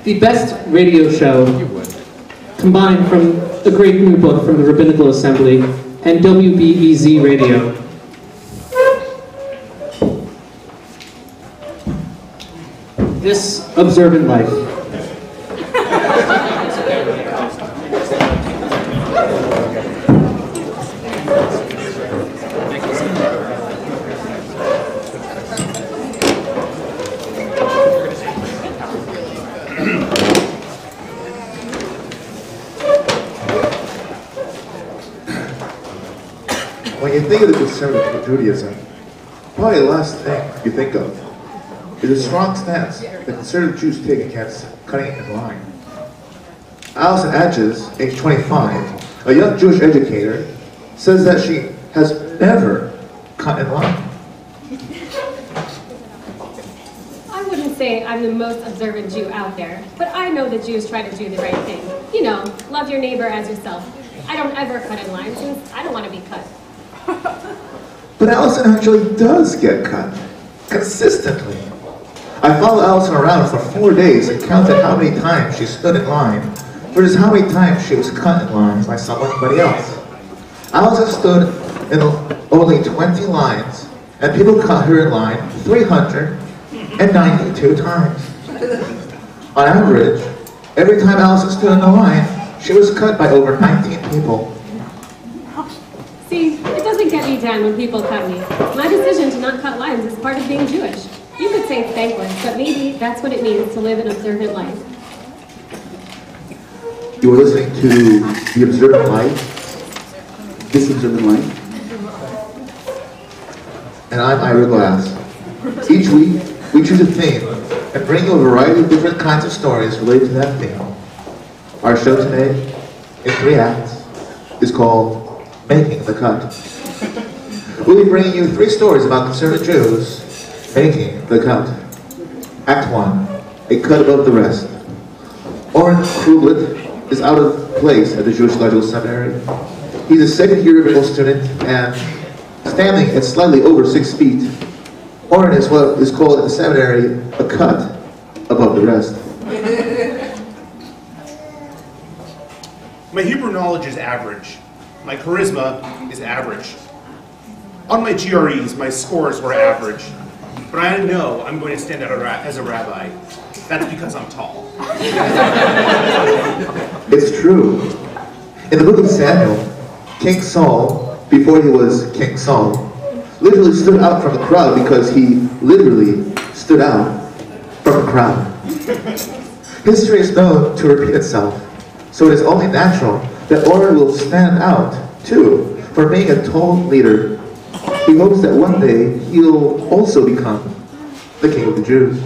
The best radio show combined from a great new book from the Rabbinical Assembly and WBEZ Radio. This Observant Life. When you think of the conservative Judaism, probably the last thing you think of is a strong stance that conservative Jews take against cutting in line. Alison Atches, age 25, a young Jewish educator, says that she has never cut in line. I wouldn't say I'm the most observant Jew out there, but I know that Jews try to do the right thing. You know, love your neighbor as yourself. I don't ever cut in line since I don't want to be cut. But Alison actually does get cut, consistently. I followed Alison around for 4 days and counted how many times she stood in line versus how many times she was cut in line by somebody else. Alison stood in only 20 lines, and people cut her in line 392 times. On average, every time Alison stood in the line, she was cut by over 19 people. See, it doesn't get me down when people cut me. My decision to not cut lines is part of being Jewish. You could say thankless, but maybe that's what it means to live an observant life. You are listening to The Observant Life, This Observant Life, and I'm Ira Glass. Each week, we choose a theme and bring you a variety of different kinds of stories related to that theme. Our show today, in 3 acts, is called Making the Cut. We'll be bringing you 3 stories about conservative Jews making the cut. Act 1, a cut above the rest. Oren Kruglet is out of place at the Jewish Theological Seminary. He's a second-year medical student and standing at slightly over 6 feet. Oren is what is called in the seminary a cut above the rest. My Hebrew knowledge is average. My charisma is average. On my GREs, my scores were average. But I know I'm going to stand out as a rabbi. That's because I'm tall. It's true. In the book of Samuel, King Saul, before he was King Saul, literally stood out from the crowd because he literally stood out from the crowd. History is known to repeat itself, so it is only natural that Oren will stand out, too, for being a tall leader. He hopes that one day he'll also become the king of the Jews.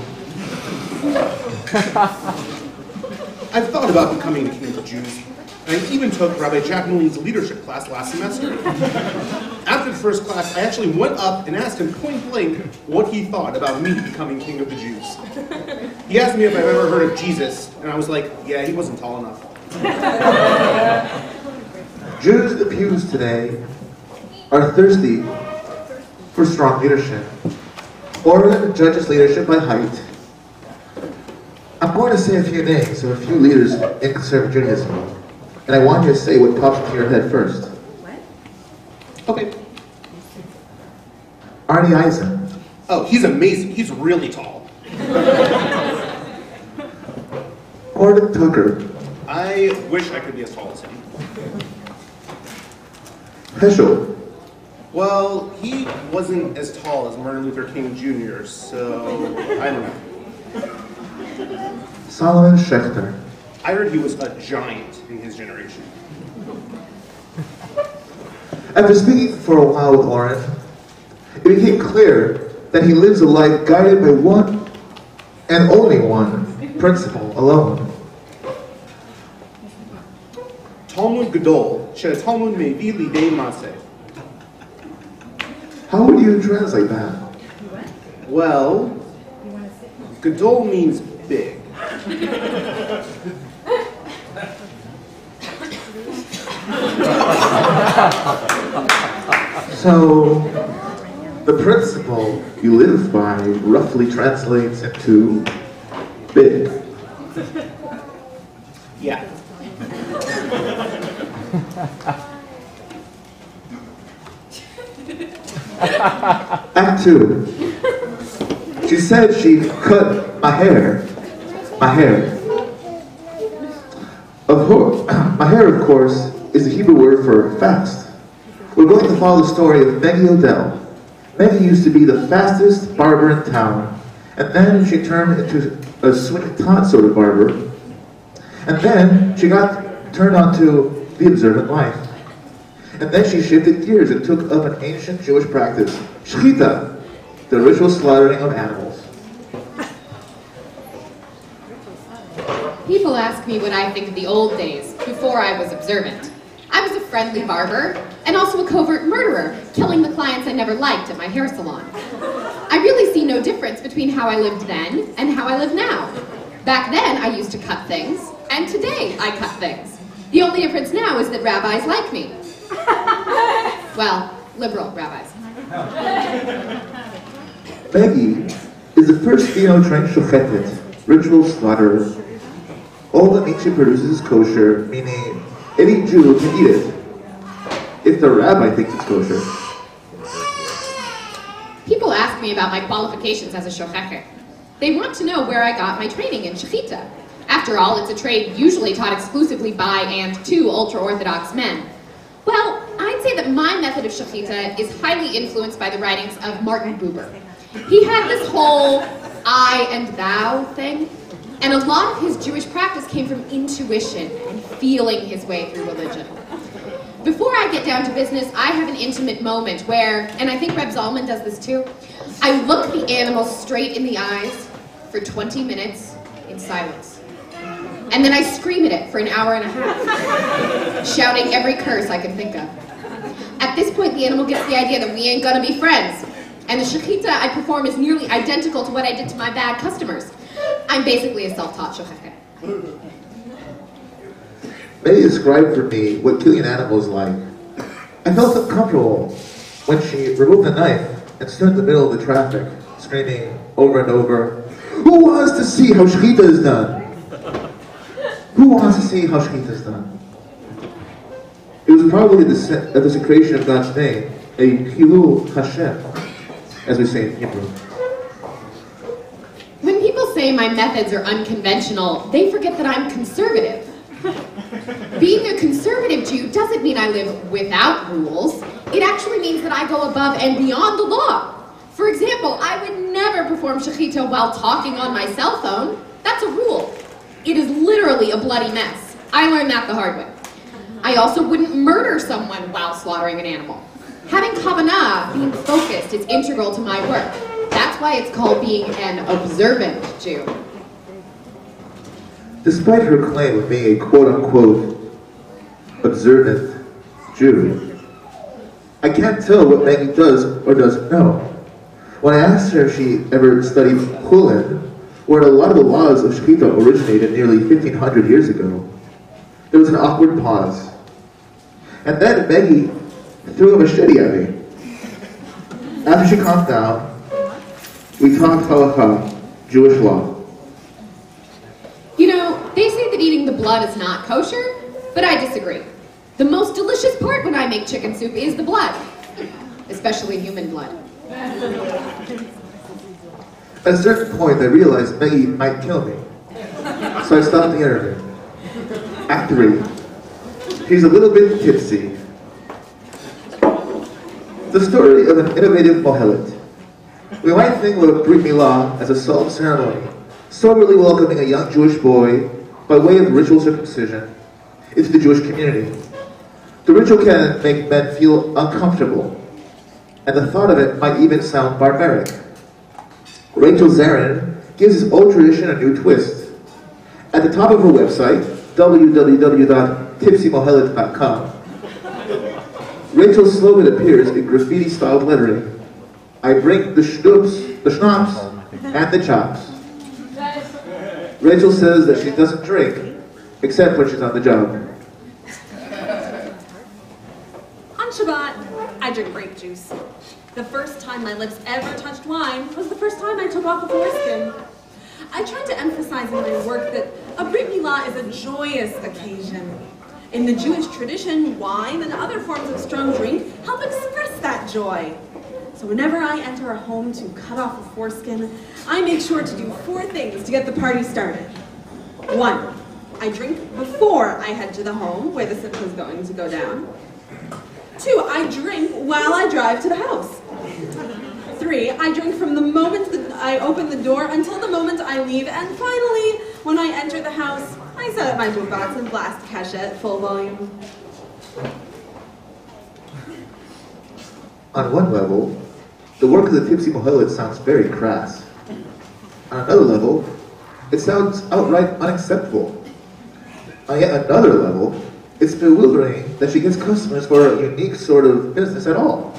I've thought about becoming the king of the Jews, and I even took Rabbi Jack Moon's leadership class last semester. After the first class, I actually went up and asked him point blank what he thought about me becoming king of the Jews. He asked me if I've ever heard of Jesus, and I was like, yeah, he wasn't tall enough. Jews in the pews today are thirsty for strong leadership. Oren judges leadership by height. I'm going to say a few names of a few leaders in conservative Judaism, and I want you to say what pops into your head first. What? Okay. Arnie Eisen. Oh, he's amazing. He's really tall. Gordon Tucker. I wish I could be as tall as him. Heschel. Well, he wasn't as tall as Martin Luther King Jr., so I don't know. Solomon Schechter. I heard he was a giant in his generation. After speaking for a while with Oren, it became clear that he lives a life guided by one and only one principle alone. Talmud Gadol, Talmud Mevi Lidei Maseh. How would you translate that? Well, Gadol means big. So, the principle you live by roughly translates into big. Yeah. Act 2. She said she cut my hair. My hair. My hair, of course, is the Hebrew word for fast. We're going to follow the story of Maggie Odell. Maggie used to be the fastest barber in town, and then she turned into a swing tot sort of barber, and then she got turned onto the observant life. And then she shifted gears and took up an ancient Jewish practice, shechita, the ritual slaughtering of animals. People ask me what I think of the old days, before I was observant. I was a friendly barber, and also a covert murderer, killing the clients I never liked at my hair salon. I really see no difference between how I lived then and how I live now. Back then, I used to cut things, and today I cut things. The only difference now is that rabbis like me. Well, liberal rabbis. Maggie is the first female-trained shochetet, ritual slaughterer. All the meat she produces is kosher, meaning any Jew can eat it, if the rabbi thinks it's kosher. People ask me about my qualifications as a shochet. They want to know where I got my training in shechita. After all, it's a trade usually taught exclusively by and to ultra-Orthodox men. Well, I'd say that my method of shechita is highly influenced by the writings of Martin Buber. He had this whole I and thou thing, and a lot of his Jewish practice came from intuition and feeling his way through religion. Before I get down to business, I have an intimate moment where, and I think Reb Zalman does this too, I look the animal straight in the eyes for 20 minutes in silence. And then I scream at it for an hour and a half, shouting every curse I can think of. At this point, the animal gets the idea that we ain't gonna be friends, and the shechita I perform is nearly identical to what I did to my bad customers. I'm basically a self-taught shochet. Maggie described for me what killing an animal is like. I felt uncomfortable when she removed the knife and stood in the middle of the traffic, screaming over and over, "Who wants to see how shechita is done? Who wants to see how shechita is done?" It was probably the desecration of God's name, a Hilul Hashem, as we say in Hebrew. When people say my methods are unconventional, they forget that I'm conservative. Being a conservative Jew doesn't mean I live without rules. It actually means that I go above and beyond the law. For example, I would never perform shechita while talking on my cell phone. That's a rule. It is literally a bloody mess. I learned that the hard way. I also wouldn't murder someone while slaughtering an animal. Having kavanah, being focused, is integral to my work. That's why it's called being an observant Jew. Despite her claim of being a quote-unquote observant Jew, I can't tell what Maggie does or doesn't know. When I asked her if she ever studied Chulin, where a lot of the laws of shechita originated nearly 1,500 years ago, there was an awkward pause. And then Maggie threw a machete at me. After she calmed down, we talked halakha, Jewish law. You know, they say that eating the blood is not kosher, but I disagree. The most delicious part when I make chicken soup is the blood, especially human blood. At a certain point, I realized Maggie might kill me, so I stopped the interview. Act 3. She's a little bit tipsy. The story of an innovative mohelet. We might think of Brit Milah as a solemn ceremony, soberly welcoming a young Jewish boy by way of ritual circumcision into the Jewish community. The ritual can make men feel uncomfortable, and the thought of it might even sound barbaric. Rachel Zarin gives this old tradition a new twist. At the top of her website, www.tipsymohelet.com, Rachel's slogan appears in graffiti-styled lettering. I bring the schnapps, and the chops. Rachel says that she doesn't drink, except when she's on the job. On Shabbat, I drink grape juice. The first time my lips ever touched wine was the first time I took off a foreskin. I try to emphasize in my work that a Brit Milah is a joyous occasion. In the Jewish tradition, wine and other forms of strong drink help express that joy. So whenever I enter a home to cut off a foreskin, I make sure to do 4 things to get the party started. 1, I drink before I head to the home where the simcha is going to go down. 2, I drink while I drive to the house. 3, I drink from the moment that I open the door until the moment I leave. And finally, when I enter the house, I set up my boombox and blast Kesha at full volume. On one level, the work of the tipsy Mohelet sounds very crass. On another level, it sounds outright unacceptable. On yet another level, it's bewildering that she gets customers for a unique sort of business at all.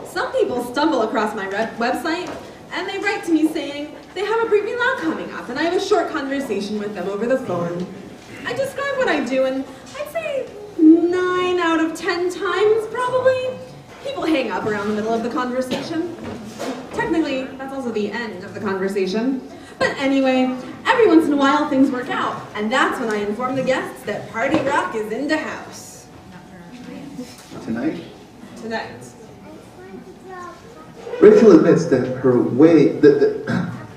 Some people stumble across my website and they write to me saying they have a Brit Milah coming up, and I have a short conversation with them over the phone. I describe what I do, and I'd say 9 out of 10 times, probably, people hang up around the middle of the conversation. Technically, that's also the end of the conversation. But anyway, every once in a while things work out, and that's when I inform the guests that Party Rock is in the house. Tonight? Tonight. Rachel admits that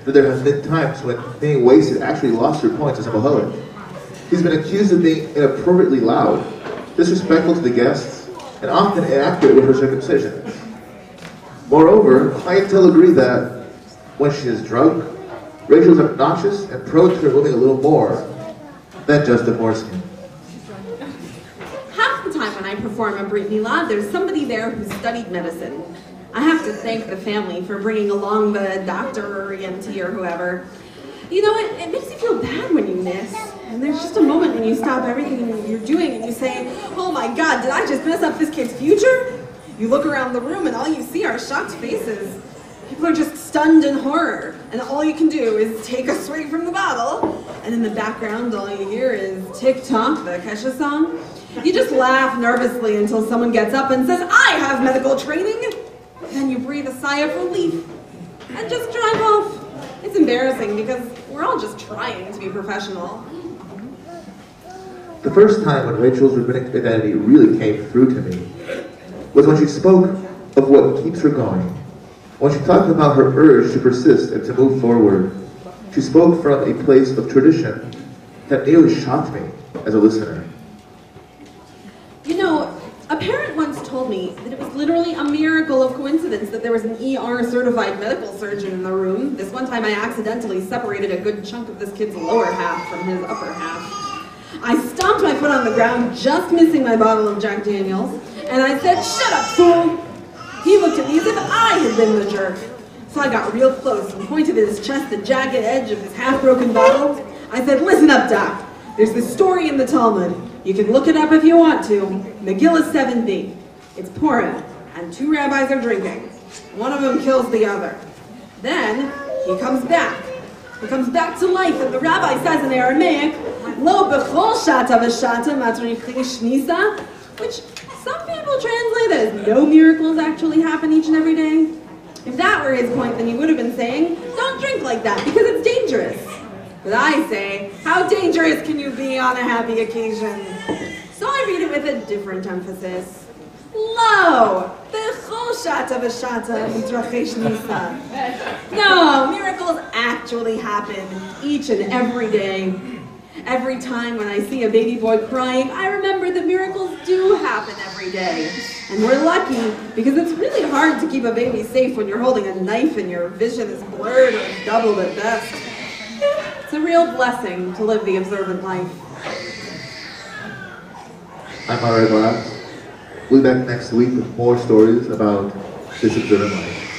that there have been times when being wasted actually lost her points as a Mohelet. He's been accused of being inappropriately loud, disrespectful to the guests, and often inaccurate with her circumcision. Moreover, clientele agree that when she is drunk, Rachel is obnoxious and prone to removing a little more than just the foreskin. Half the time when I perform a Brit Milah, there's somebody there who studied medicine. I have to thank the family for bringing along the doctor or EMT or whoever. You know, it makes you feel bad when you miss. And there's just a moment when you stop everything you're doing and you say, oh my God, did I just mess up this kid's future? You look around the room and all you see are shocked faces. People are just stunned in horror. And all you can do is take a swig from the bottle. And in the background, all you hear is tick-tock, the Kesha song. You just laugh nervously until someone gets up and says, I have medical training. Then you breathe a sigh of relief and just drive off. It's embarrassing because we're all just trying to be professional. The first time when Rachel's rabbinic identity really came through to me was when she spoke of what keeps her going. When she talked about her urge to persist and to move forward, she spoke from a place of tradition that nearly shocked me as a listener. You know, a parent once told me that it was literally a miracle of coincidence that there was an ER-certified medical surgeon in the room. This one time I accidentally separated a good chunk of this kid's lower half from his upper half. I stomped my foot on the ground, just missing my bottle of Jack Daniels, and I said, shut up, fool! He looked at me as if I had been the jerk. So I got real close and pointed at his chest the jagged edge of his half-broken bottle. I said, listen up, Doc. There's this story in the Talmud. You can look it up if you want to. Megillah 7b. It's Purim, and 2 rabbis are drinking. One of them kills the other. Then he comes back. He comes back to life, and the rabbi says in Aramaic, Lo b'chol shata v'shata matrichi shnisa, which some people translate as no miracles actually happen each and every day. If that were his point, then he would have been saying, don't drink like that because it's dangerous. But I say, how dangerous can you be on a happy occasion? So I read it with a different emphasis. Lo, b'chol shata v'shata mitrachi shnisa. No, miracles actually happen each and every day. Every time when I see a baby boy crying, I remember that miracles do happen every day. And we're lucky because it's really hard to keep a baby safe when you're holding a knife and your vision is blurred or doubled at best. It's a real blessing to live the observant life. I'm Ari Glass. We'll be back next week with more stories about this observant life.